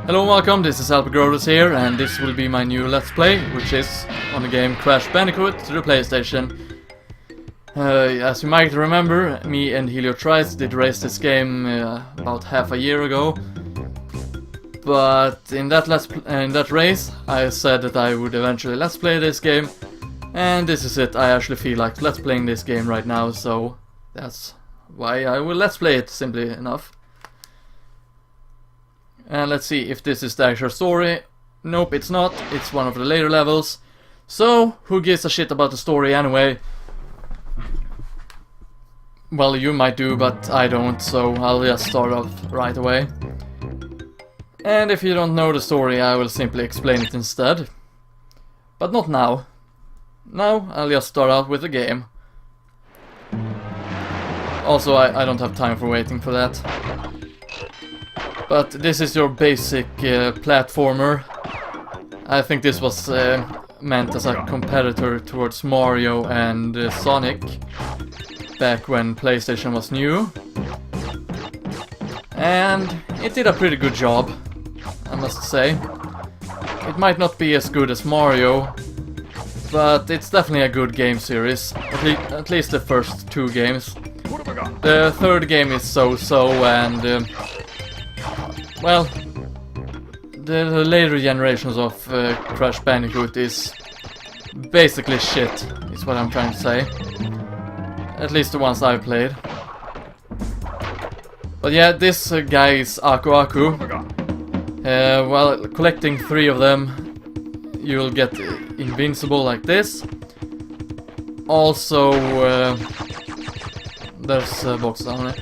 Hello and welcome, this is LPGrodus here, and this will be my new Let's Play, which is on the game Crash Bandicoot to the PlayStation. As you might remember, me and HelioTrice did race this game about half a year ago. But in that race, I said that I would eventually Let's Play this game, and this is it. I actually feel like Let's Playing this game right now, so that's why I will Let's Play it, simply enough. And let's see if this is the actual story. Nope, it's not. It's one of the later levels. So, who gives a shit about the story anyway? Well, you might do, but I don't, so I'll just start off right away. And if you don't know the story, I will simply explain it instead. But not now. Now, I'll just start out with the game. Also, I don't have time for waiting for that. But this is your basic platformer. I think this was meant as a competitor towards Mario and Sonic back when PlayStation was new. And it did a pretty good job, I must say. It might not be as good as Mario, but it's definitely a good game series. At least the first two games. The third game is so-so, and well, the later generations of Crash Bandicoot is basically shit, is what I'm trying to say. At least the ones I've played. But yeah, this guy is Aku Aku. Well, collecting 3 of them, you'll get invincible like this. Also, there's a box down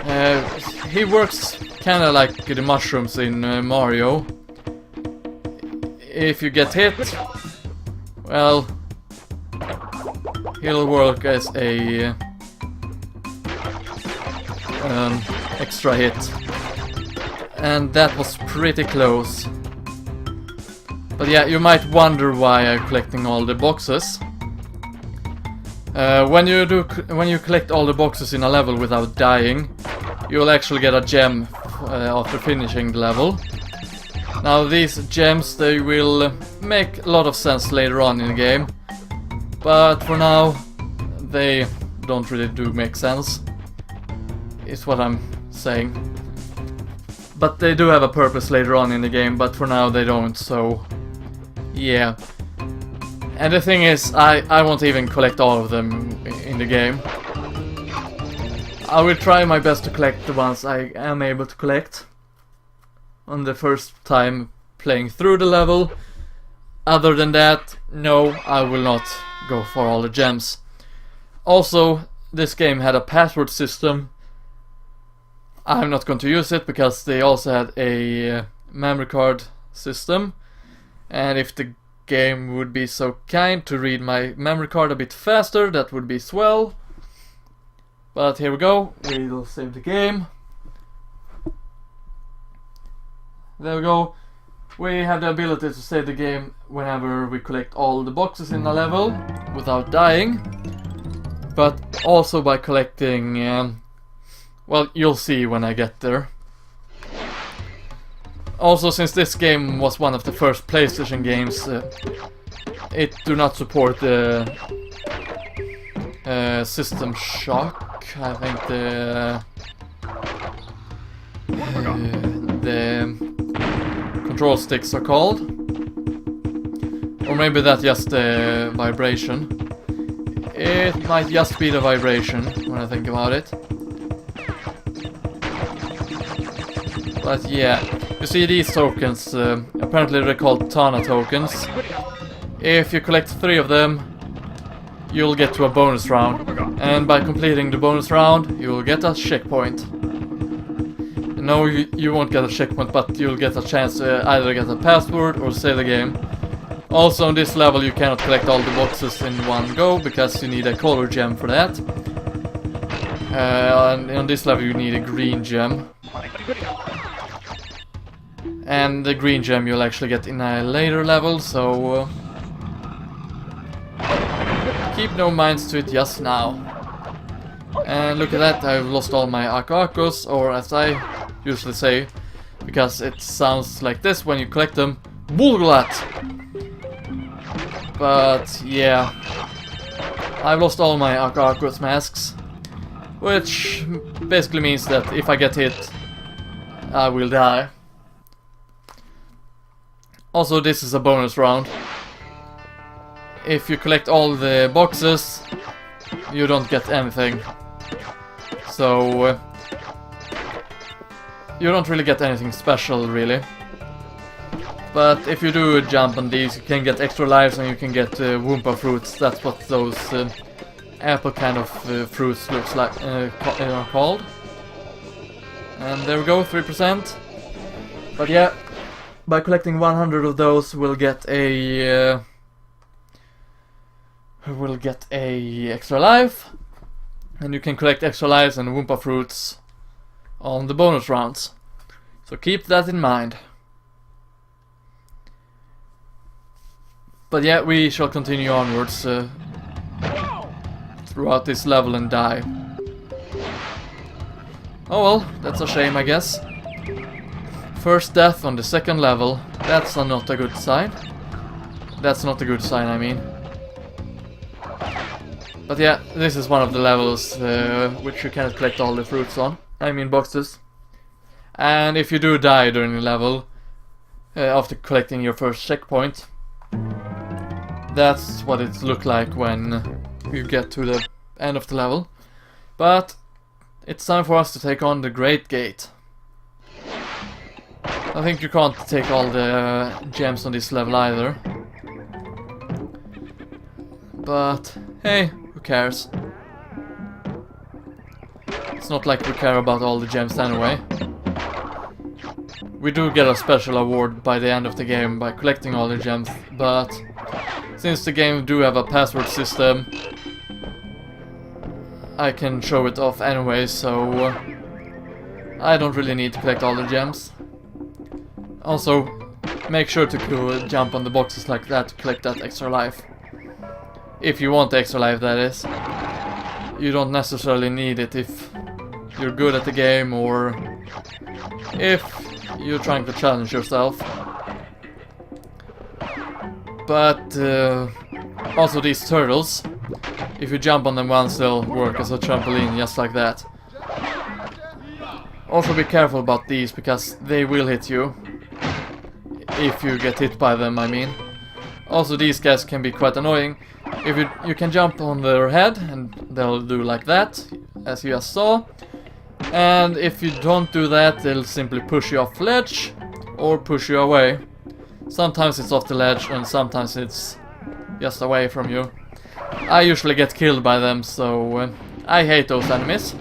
there. He works kinda like the mushrooms in Mario. If you get hit, well, he'll work as a extra hit. And that was pretty close. But yeah, you might wonder why I'm collecting all the boxes. When you collect all the boxes in a level without dying, you'll actually get a gem after finishing the level. Now these gems, they will make a lot of sense later on in the game, but for now they don't really do make sense, is what I'm saying. But they do have a purpose later on in the game, but for now they don't, so yeah. And the thing is, I won't even collect all of them in the game. I will try my best to collect the ones I am able to collect on the first time playing through the level. Other than that, no, I will not go for all the gems. Also, this game had a password system. I'm not going to use it because they also had a memory card system. And if the game would be so kind to read my memory card a bit faster, that would be swell. But here we go, we'll save the game. There we go. We have the ability to save the game whenever we collect all the boxes in a level without dying. But also by collecting, well, you'll see when I get there. Also, since this game was one of the first PlayStation games, it do not support the System Shock. I think the control sticks are called, or maybe that's just the vibration. It might just be the vibration when I think about it. But yeah, you see these tokens, apparently they're called Tana tokens. If you collect 3 of them, you'll get to a bonus round, and by completing the bonus round, you'll get a checkpoint. No, you won't get a checkpoint, but you'll get a chance to either get a password or save the game. Also, on this level, you cannot collect all the boxes in one go, because you need a color gem for that. And on this level, you need a green gem. And the green gem you'll actually get in a later level, so keep no minds to it just now. And look at that, I've lost all my Aku Akus, or as I usually say, because it sounds like this when you collect them. Bulglat! But yeah, I've lost all my Arcos masks, which basically means that if I get hit, I will die. Also, this is a bonus round. If you collect all the boxes, you don't get anything. So you don't really get anything special, really. But if you do jump on these, you can get extra lives and you can get Wumpa fruits. That's what those apple kind of fruits looks like are called. And there we go, 3%. But yeah, by collecting 100 of those, we'll get a extra life, and you can collect extra lives and Wumpa fruits on the bonus rounds. So keep that in mind. But yeah, we shall continue onwards throughout this level and die. Oh well, that's a shame, I guess. First death on the second level. That's not a good sign. That's not a good sign, I mean. But yeah, this is one of the levels which you cannot collect all the fruits on. I mean boxes. And if you do die during the level, after collecting your first checkpoint, that's what it looked like when you get to the end of the level. But it's time for us to take on the Great Gate. I think you can't take all the gems on this level either. But hey, who cares? It's not like we care about all the gems anyway. We do get a special award by the end of the game by collecting all the gems, but since the game do have a password system, I can show it off anyway, so I don't really need to collect all the gems. Also, make sure to jump on the boxes like that to collect that extra life. If you want the extra life, that is. You don't necessarily need it if you're good at the game or if you're trying to challenge yourself. But also these turtles, if you jump on them once, they'll work as a trampoline just like that. Also be careful about these because they will hit you. If you get hit by them, I mean. Also these guys can be quite annoying. If you can jump on their head and they'll do like that, as you just saw. And if you don't do that, they'll simply push you off the ledge or push you away. Sometimes it's off the ledge and sometimes it's just away from you. I usually get killed by them, so I hate those enemies.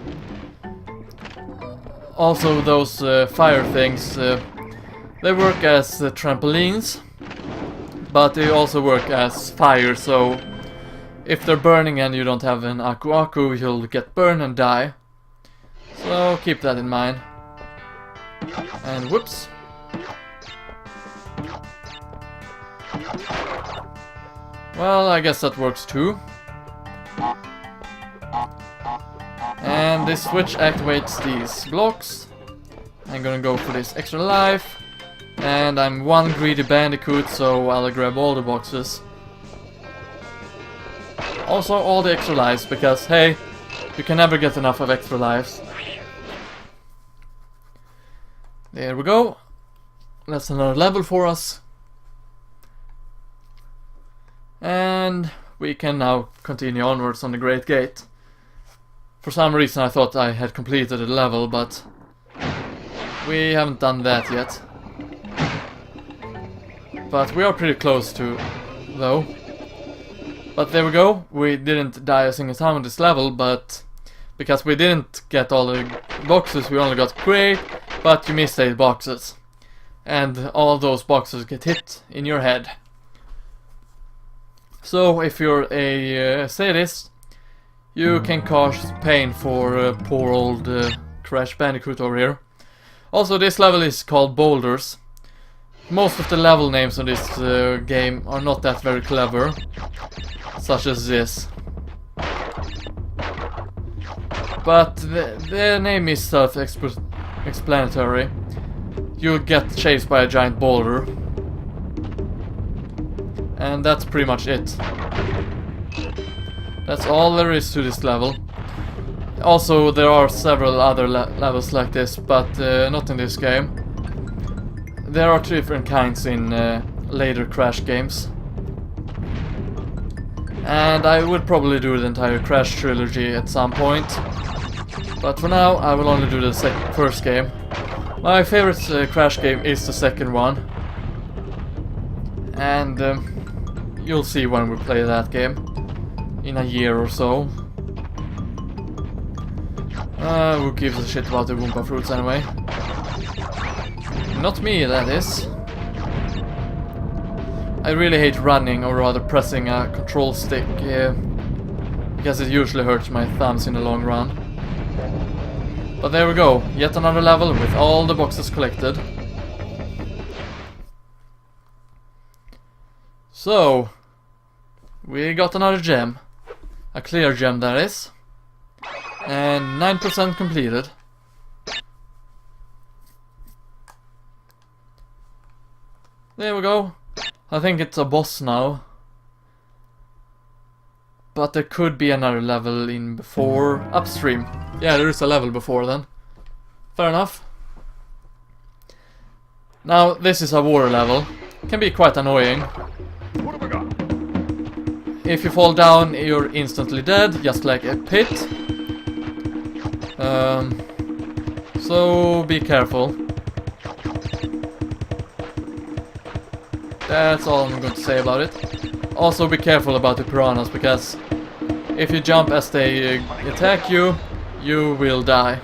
Also those fire things, they work as trampolines, but they also work as fire, so if they're burning and you don't have an Aku, you'll get burned and die. So keep that in mind. And whoops. Well, I guess that works too. And this switch activates these blocks. I'm gonna go for this extra life. And I'm one greedy bandicoot, so I'll grab all the boxes. Also all the extra lives, because hey, you can never get enough of extra lives. There we go. That's another level for us. And we can now continue onwards on the Great Gate. For some reason I thought I had completed the level, but we haven't done that yet. But we are pretty close to, though. But there we go, we didn't die a single time on this level, but because we didn't get all the boxes, we only got great, but you missed 8 boxes. And all those boxes get hit in your head. So if you're a sadist, you can cause pain for poor old Crash Bandicoot over here. Also this level is called Boulders. Most of the level names on this game are not that very clever, such as this. But the name is self-explanatory. you'll get chased by a giant boulder. And that's pretty much it. That's all there is to this level. Also, there are several other levels like this, but not in this game. There are different kinds in later Crash games. And I would probably do the entire Crash trilogy at some point. But for now, I will only do the first game. My favorite Crash game is the second one. And you'll see when we play that game. In a year or so. Who gives a shit about the Wumpa fruits anyway? Not me, that is. I really hate running, or rather pressing a control stick, because it usually hurts my thumbs in the long run. But there we go, yet another level with all the boxes collected. So, we got another gem. A clear gem, that is. And 9% completed. There we go. I think it's a boss now. But there could be another level in before upstream. Yeah, there is a level before then. Fair enough. Now, this is a water level. Can be quite annoying. What have I got? If you fall down, you're instantly dead, just like a pit. So be careful. That's all I'm going to say about it. Also be careful about the piranhas, because if you jump as they attack you, you will die.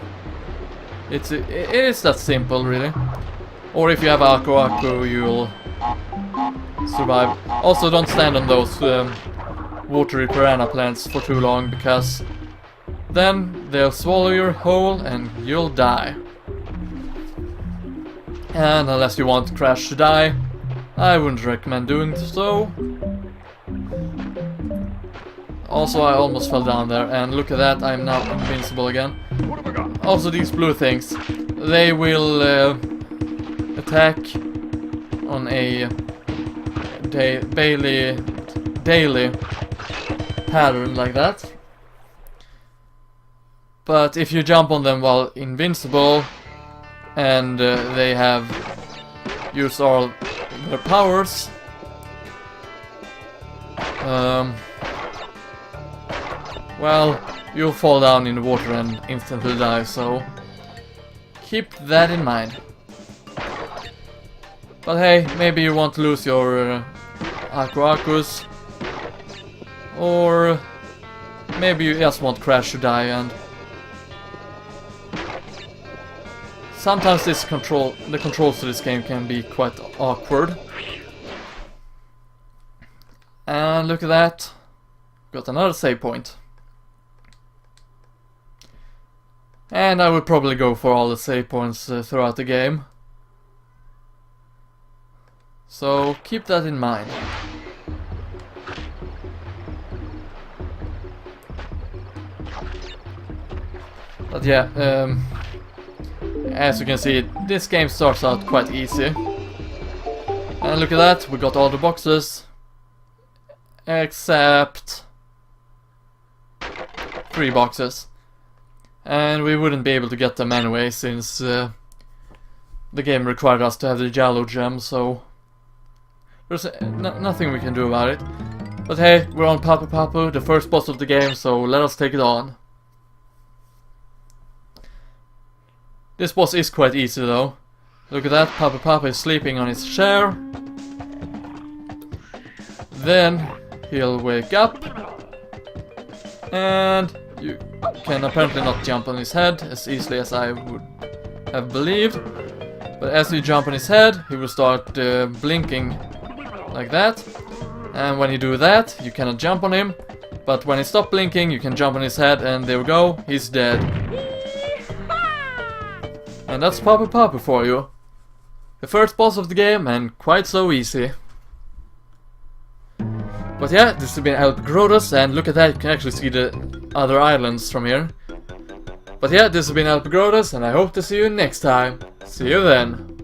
It is that simple, really. Or if you have Aku Aku, you'll survive. Also, don't stand on those watery piranha plants for too long, because then they'll swallow your whole and you'll die. And unless you want Crash to die, I wouldn't recommend doing so. Also, I almost fell down there, and look at that, I'm now invincible again. What have I got? Also, these blue things, they will attack on a daily pattern like that. But if you jump on them while invincible and they have used all their powers, well, you'll fall down in the water and instantly die, so keep that in mind. But hey, maybe you won't lose your Aku Akus, or maybe you just want Crash to die, and sometimes the controls to this game can be quite awkward. And look at that, got another save point. And I would probably go for all the save points throughout the game. So keep that in mind. But yeah, as you can see, this game starts out quite easy. And look at that, we got all the boxes. Except 3 boxes. And we wouldn't be able to get them anyway, since the game required us to have the yellow gem, so there's nothing we can do about it. But hey, we're on Papu Papu, the first boss of the game, so let us take it on. This boss is quite easy though. Look at that, Papu Papu is sleeping on his chair. Then he'll wake up. And you can apparently not jump on his head as easily as I would have believed. But as you jump on his head, he will start blinking like that. And when you do that, you cannot jump on him. But when he stops blinking, you can jump on his head, and there we go, he's dead. And that's Papu Papu for you. The first boss of the game, and quite so easy. But yeah, this has been LPGrodus, and look at that, you can actually see the other islands from here. But yeah, this has been LPGrodus, and I hope to see you next time. See you then.